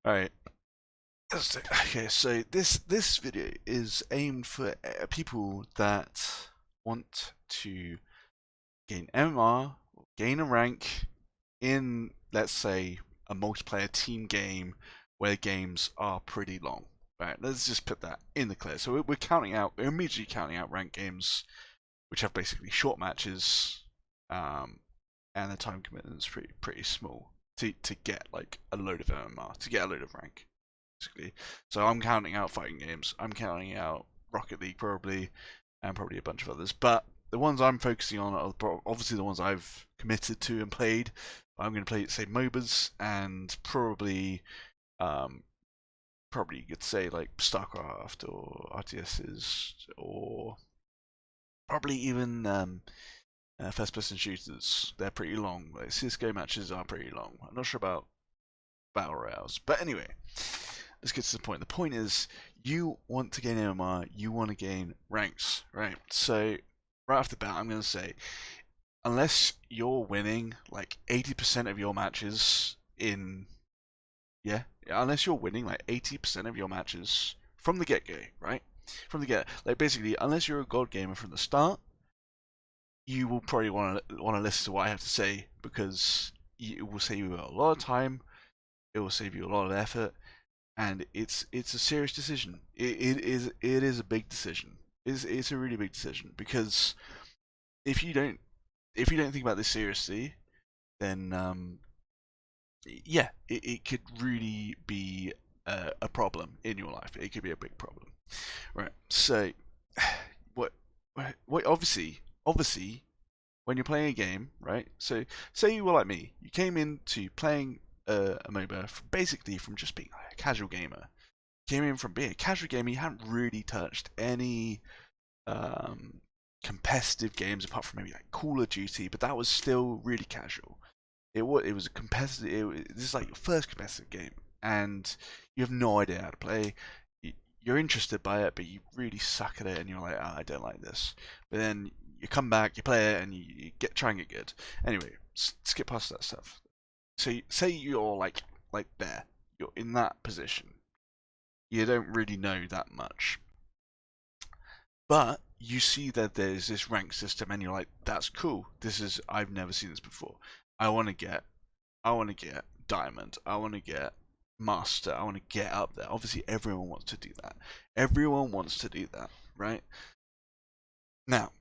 Alright. Okay, so this video is aimed for people that want to gain MMR, or gain a rank in, let's say, a multiplayer team game where games are pretty long. Right, let's just put that in the clear. So we're immediately counting out ranked games, which have basically short matches, um, and the time commitment is pretty small to get like a load of MMR, to get a load of rank, basically. So I'm counting out fighting games. I'm counting out Rocket League probably, and probably a bunch of others. But the ones I'm focusing on are obviously the ones I've committed to and played. I'm going to play, say, MOBAs and um, probably you could say like StarCraft or RTSs or probably even first-person shooters. They're pretty long. Like CS:GO matches are pretty long. I'm not sure about battle royales, but anyway, let's get to the point. The point is, you want to gain MMR, you want to gain ranks, right? So right off the bat, I'm going to say, unless you're winning like 80% of your matches in, yeah, unless you're winning like 80% of your matches from the get-go, right? From the get, like basically, unless you're a god gamer from the start, you will probably want to listen to what I have to say because it will save you a lot of time. It will save you a lot of effort, and it's a serious decision. It is a big decision. It's a really big decision because if you don't if you don't think about this seriously, then yeah, it could really be a problem in your life. It could be a big problem, right? So what what obviously when you're playing a game, right? So say you were like me, you came into playing a MOBA basically from just being a casual gamer. Came in from being a casual gamer, you hadn't really touched any um, competitive games apart from maybe like Call of Duty, but that was still really casual. It was a competitive. This is like your first competitive game, and you have no idea how to play. You're interested by it, but you really suck at it, and you're like, I don't like this. But then you come back, you play it, and you try and get good. Anyway, skip past that stuff. So say you're like there, you're in that position. You don't really know that much, but you see that there's this rank system, and you're like, that's cool. I've never seen this before. I want to get I want to get diamond. I want to get master. I want to get up there. Obviously, everyone wants to do that. Everyone wants to do that, right? Now,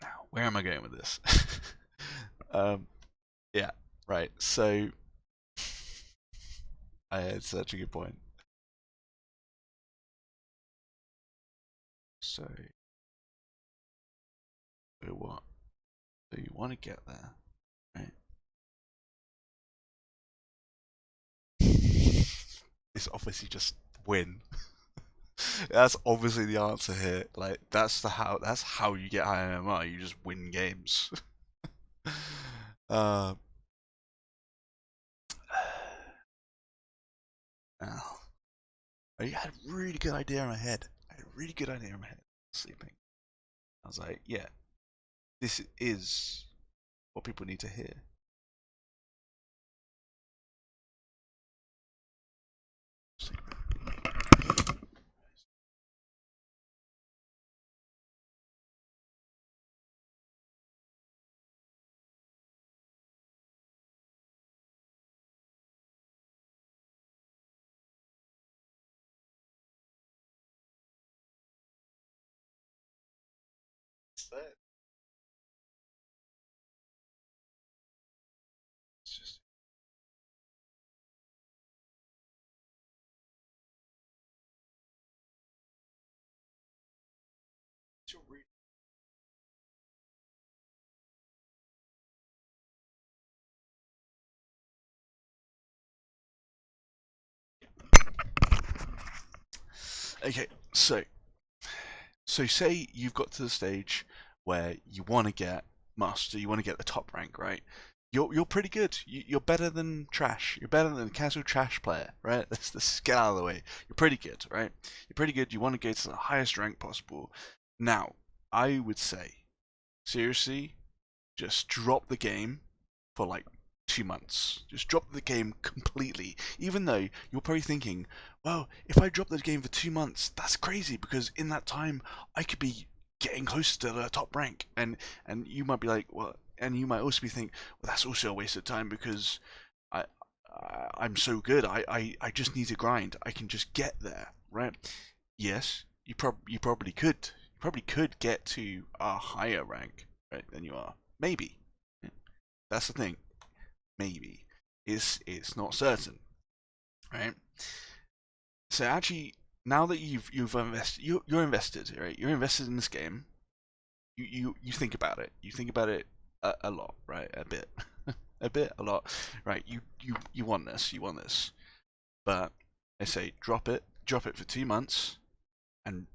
now, where am I going with this? um, yeah, right. So, I had such a good point. So, what? So you want to get there, right? It's obviously just win. That's obviously the answer here. Like that's how you get high MMR. You just win games. uh, now, I had a really good idea in my head. I had a really good idea in my head. Sleeping. I was like, yeah, this is what people need to hear. It's just really okay. So say you've got to the stage where you want to get master, you want to get the top rank, right? You're pretty good. You're better than trash. You're better than a casual trash player, right? Let's get out of the way. You're pretty good, right? You're pretty good. You want to get to the highest rank possible. Now, I would say, seriously, just drop the game for like 2 months. Just drop the game completely. Even though you're probably thinking, well, if I drop the game for 2 months, that's crazy because in that time I could be getting close to the top rank. And you might be like, well, and you might also be thinking, well, that's also a waste of time because I, I'm so good. I just need to grind. I can just get there, right? Yes, you probably could. You probably could get to a higher rank, right, than you are. Maybe. That's the thing. Maybe. It's not certain, right? So actually, now that you've invested, you're invested, right? You're invested in this game. You think about it. You think about it a lot, right? A bit, a lot, right? You want this. You want this. But I say drop it for 2 months, and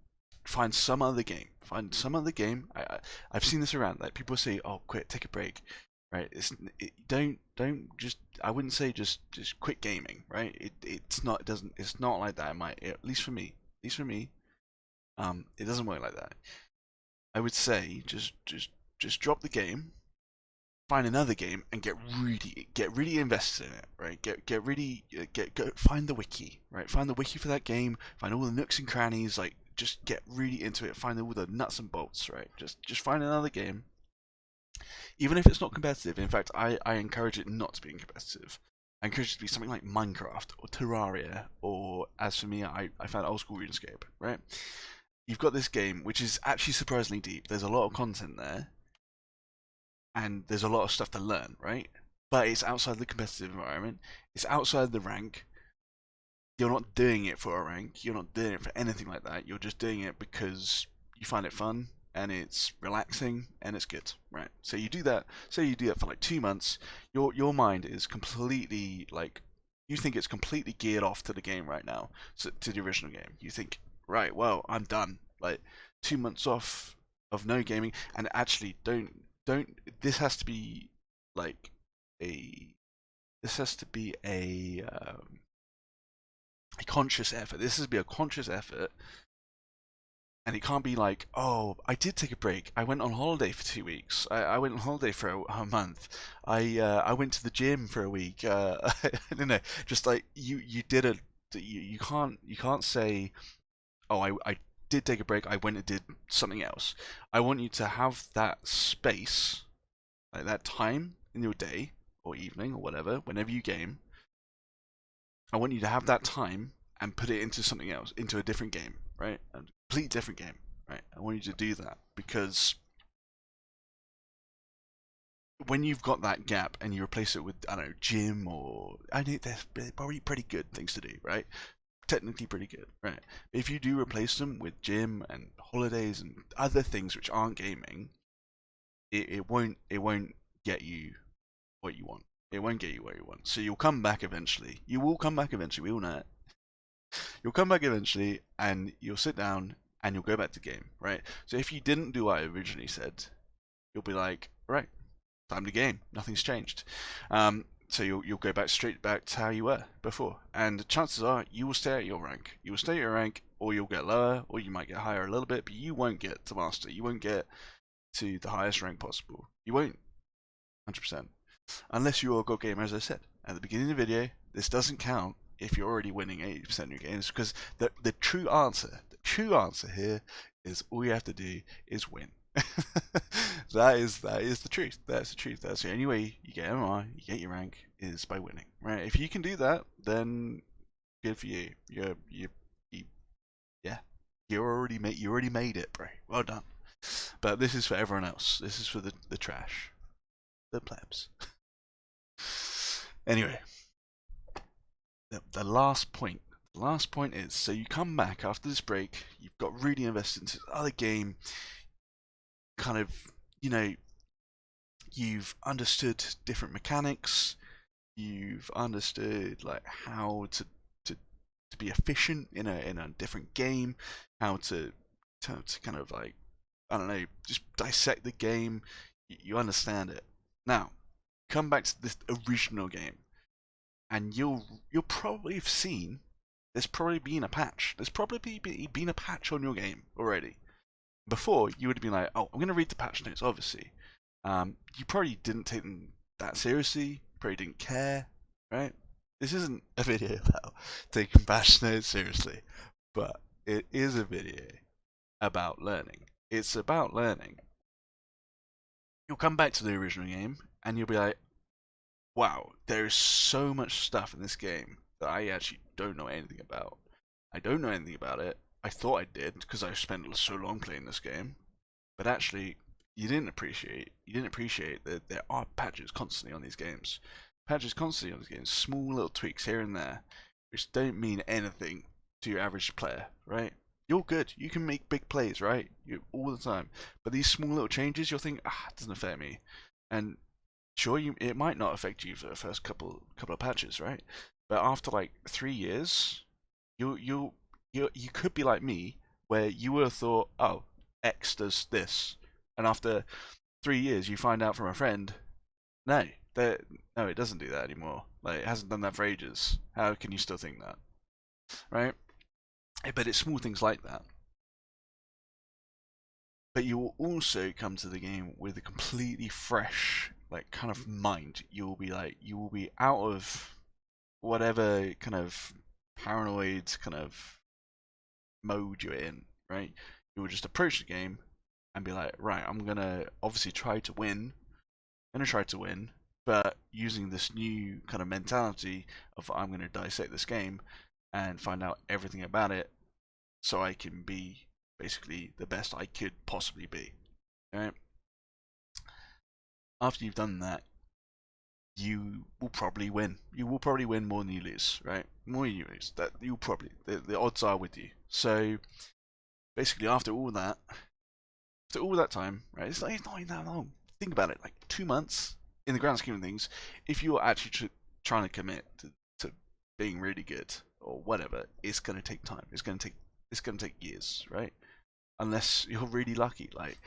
find some other game. Find some other game. I've seen this around. Like people say, "Oh, quit, take a break." Right? Don't just. I wouldn't say just quit gaming. Right? It's not. It doesn't. It's not like that. It might. At least for me. At least for me. It doesn't work like that. I would say just drop the game, find another game, and get really invested in it. Right? Get really go find the wiki. Right? Find the wiki for that game. Find all the nooks and crannies. Like just get really into it. Find all the nuts and bolts. Right? Just find another game. Even if it's not competitive, in fact, I encourage it not to be competitive. I encourage it to be something like Minecraft or Terraria, or as for me, I found old school RuneScape, right? You've got this game, which is actually surprisingly deep. There's a lot of content there, and there's a lot of stuff to learn, right? But it's outside the competitive environment. It's outside the rank. You're not doing it for a rank. You're not doing it for anything like that. You're just doing it because you find it fun and it's relaxing and it's good, right? So you do that. Say you do that for like 2 months. Your mind is completely like you think it's completely geared off to the game right now, so to the original game. You think, right, well, I'm done. Like 2 months off of no gaming, and actually don't. This has to be like a. This has to be a conscious effort. This has to be a conscious effort, and it can't be like, oh, I did take a break. I went on holiday for 2 weeks. I went on holiday for a month. I went to the gym for a week. I don't know. Just like you did a you can't say, oh, I did take a break. I went and did something else. I want you to have that space, like that time in your day or evening or whatever, whenever you game. I want you to have that time and put it into something else, into a different game, right? A complete different game, right? I want you to do that because when you've got that gap and you replace it with, I don't know, gym or I think they're probably pretty good things to do, right? Technically pretty good, right? If you do replace them with gym and holidays and other things which aren't gaming, it won't get you what you want. It won't get you where you want. So you'll come back eventually. You will come back eventually. We all know it. You'll come back eventually, and you'll sit down and you'll go back to game, right? So if you didn't do what I originally said, you'll be like, right, time to game. Nothing's changed. So you'll go back straight back to how you were before, and chances are you will stay at your rank. You will stay at your rank, or you'll get lower, or you might get higher a little bit, but you won't get to master. You won't get to the highest rank possible. You won't, 100%. Unless you're a god gamer, as I said at the beginning of the video. This doesn't count if you're already winning 80% of your games, because the true answer here is all you have to do is win. that is the truth. That's the truth. That's the only way you get MMR, you get your rank, is by winning. Right? If you can do that, then good for you. Yeah, you already made it, bro. Well done. But this is for everyone else. This is for the trash, the plebs. Anyway, the last point. The last point is, so you come back after this break, you've got really invested into the other game, kind of, you've understood different mechanics, you've understood like how to be efficient in a different game, how to kind of like, I don't know, just dissect the game. You understand it. Now, come back to this original game, and you'll probably have seen there's probably been a patch. There's probably been a patch on your game already. Before, you would have been like, oh, I'm going to read the patch notes, obviously. You probably didn't take them that seriously. probably didn't care, right? This isn't a video about taking patch notes seriously, but it is a video about learning. It's about learning. You'll come back to the original game and you'll be like, wow, there is so much stuff in this game that I actually don't know anything about. I don't know anything about it. I thought I did because I spent so long playing this game, but actually, you didn't appreciate that there are patches constantly on these games. Patches constantly on these games, small little tweaks here and there, which don't mean anything to your average player, right? You're good. You can make big plays, right? All the time. But these small little changes, you'll think, it doesn't affect me. And sure, it might not affect you for the first couple of patches, right? But after like 3 years, you could be like me, where you would have thought, oh, X does this, and after 3 years, you find out from a friend, no, it doesn't do that anymore. Like, it hasn't done that for ages. How can you still think that, right? But it's small things like that. But you will also come to the game with a completely fresh, like, kind of mind. You will be out of whatever kind of paranoid kind of mode you're in, right? You will just approach the game and be like, right, I'm gonna obviously try to win. I'm gonna try to win, but using this new kind of mentality of I'm gonna dissect this game and find out everything about it so I can be basically the best I could possibly be. Right? After you've done that, you will probably win. You will probably win more than you lose, right? More than you lose. That you'll probably the odds are with you. So basically, after all that time, right? It's not even that long. Think about it, like 2 months in the grand scheme of things. If you're actually trying to commit to being really good or whatever, it's going to take time. It's going to take years, right? Unless you're really lucky. Like,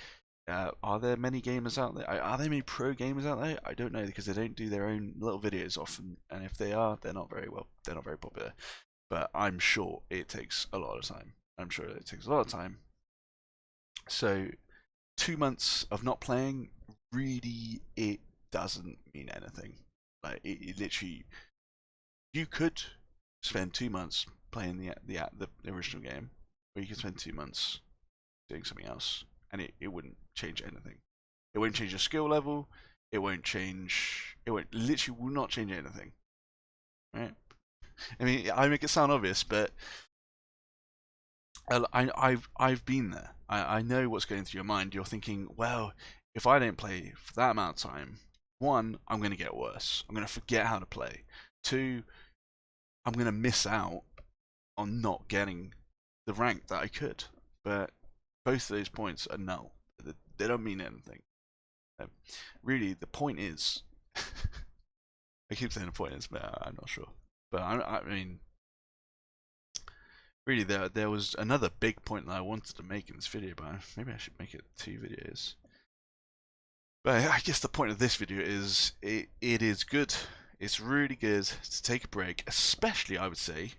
are there many gamers out there? Are there many pro gamers out there? I don't know, because they don't do their own little videos often, and if they are, they're not very popular. But I'm sure it takes a lot of time. So 2 months of not playing, really, it doesn't mean anything. Like, it literally, you could spend 2 months playing the original game, or you could spend 2 months doing something else, and it wouldn't change anything. It won't change your skill level. It literally will not change anything. Right? I mean, I make it sound obvious, but I've been there. I know what's going through your mind. You're thinking, well, if I don't play for that amount of time, 1, I'm going to get worse. I'm going to forget how to play. 2, I'm going to miss out on not getting the rank that I could. But both of those points are null. They don't mean anything. Really, the point is, I keep saying the point is, but I'm not sure. But I mean, really, there was another big point that I wanted to make in this video, but maybe I should make it 2 videos. But I guess the point of this video is it is good. It's really good to take a break, especially, I would say,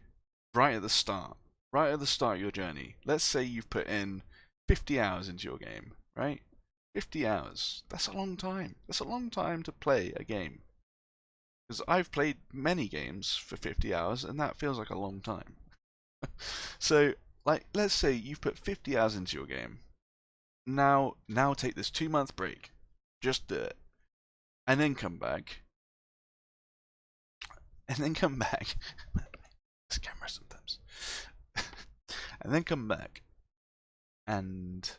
right at the start. Right at the start of your journey. Let's say you've put in 50 hours into your game, right? 50 hours. That's a long time. That's a long time to play a game. Because I've played many games for 50 hours, and that feels like a long time. So, like, let's say you've put 50 hours into your game. Now take this 2-month break. Just do it. And then come back. This camera sometimes. And then come back and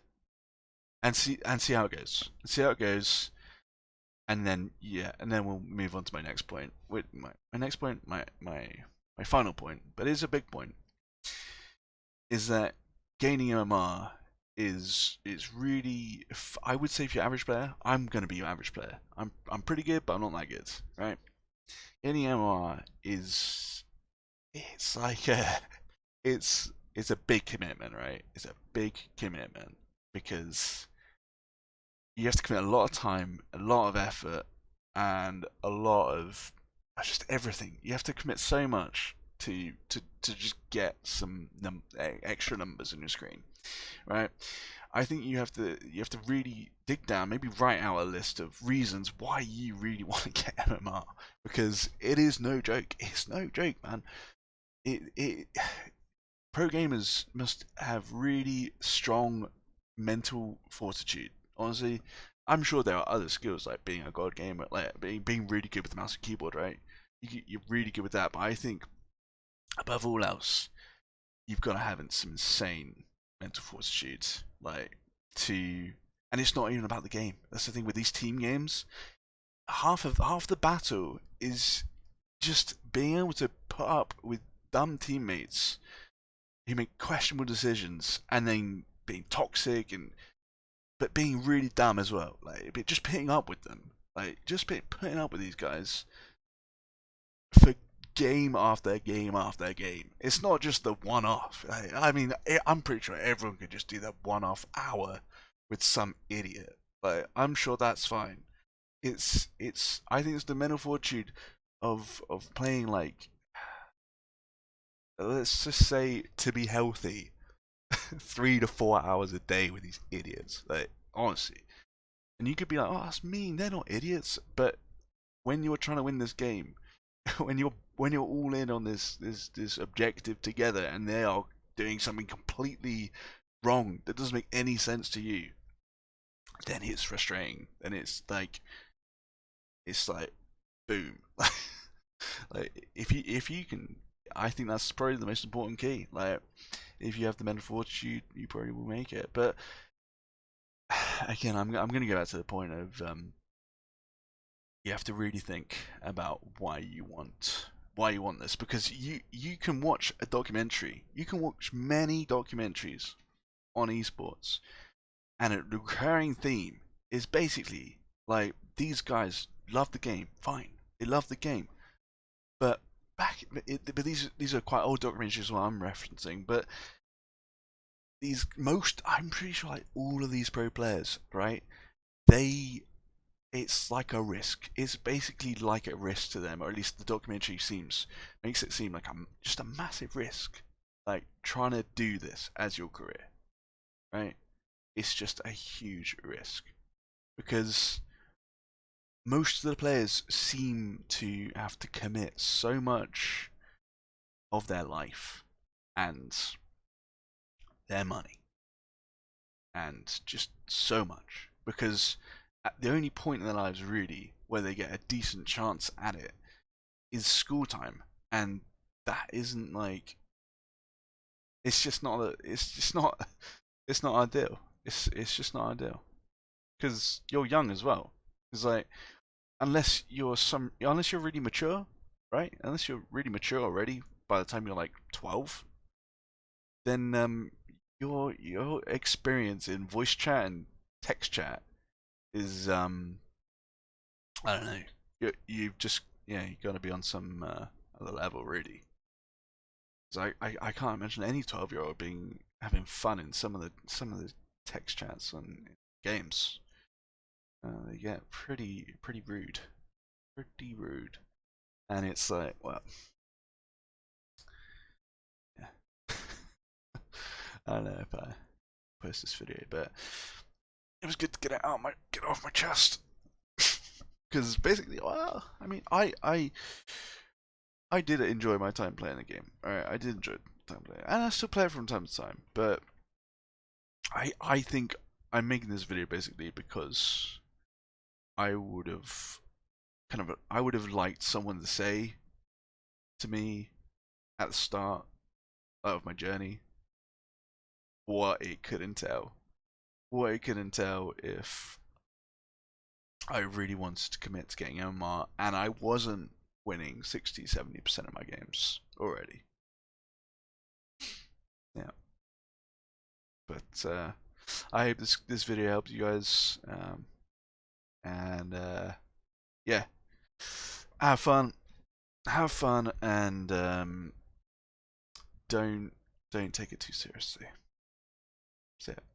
see how it goes. And then we'll move on to my next point. My next point, my final point, but it is a big point, is that gaining MMR is really, I would say, for your average player. I'm gonna be your average player. I'm pretty good, but I'm not that good, right? Gaining MMR it's like it's a big commitment, right? It's a big commitment because you have to commit a lot of time, a lot of effort, and a lot of just everything. You have to commit so much to just get some extra numbers on your screen, right? I think you have to really dig down, maybe write out a list of reasons why you really want to get MMR, because it is no joke. It's no joke, man. It pro gamers must have really strong mental fortitude. Honestly, I'm sure there are other skills like being a god gamer, like being really good with the mouse and keyboard, right? You're really good with that, but I think above all else, you've got to have some insane mental fortitude, like to. And it's not even about the game. That's the thing with these team games. Half the battle is just being able to put up with dumb teammates who make questionable decisions and then being toxic and but being really dumb as well. Like just putting up with them, like just putting up with these guys for game after game after game. It's not just the one-off. I mean, I'm pretty sure everyone could just do that one-off hour with some idiot. But I'm sure that's fine. It's. I think it's the mental fortitude of playing like, let's just say, to be healthy 3 to 4 hours a day with these idiots. Like honestly, and you could be like, oh, that's mean. They're not idiots. But when you're trying to win this game, when you're all in on this objective together, and they are doing something completely wrong that doesn't make any sense to you, then it's frustrating. Then it's like boom. Like if you can, I think that's probably the most important key. Like if you have the mental fortitude, you probably will make it. But again, I'm gonna go back to the point of you have to really think about why you want this, because you can watch a documentary, you can watch many documentaries on esports, and a recurring theme is basically like these guys love the game, fine, they love the game, but but these are quite old documentaries what I'm referencing, but I'm pretty sure like all of these pro players, right, they it's like a risk. It's basically like a risk to them, or at least the documentary makes it seem like just a massive risk, like trying to do this as your career, right? It's just a huge risk because most of the players seem to have to commit so much of their life and their money and just so much, because at the only point in their lives really where they get a decent chance at it is school time, and that isn't like, it's just not it's not ideal. It's just not ideal because you're young as well. It's like unless you're really mature, right? Unless you're really mature already by the time you're like 12, then your experience in voice chat and text chat is I don't know. You've just, yeah, you got to be on some other level really. Because I can't imagine any 12-year-old having fun in some of the text chats on games. They get pretty rude, and it's like, well, yeah. I don't know if I post this video, but it was good to get off my chest. Because basically, well, I mean, I did enjoy my time playing the game. Alright, I did enjoy time playing, and I still play it from time to time. But I think I'm making this video basically because I would have liked someone to say to me at the start of my journey what it could entail. What it could entail if I really wanted to commit to getting MMR and I wasn't winning 60-70% of my games already. Yeah. But I hope this video helped you guys. And yeah, have fun, and don't take it too seriously. So, yeah.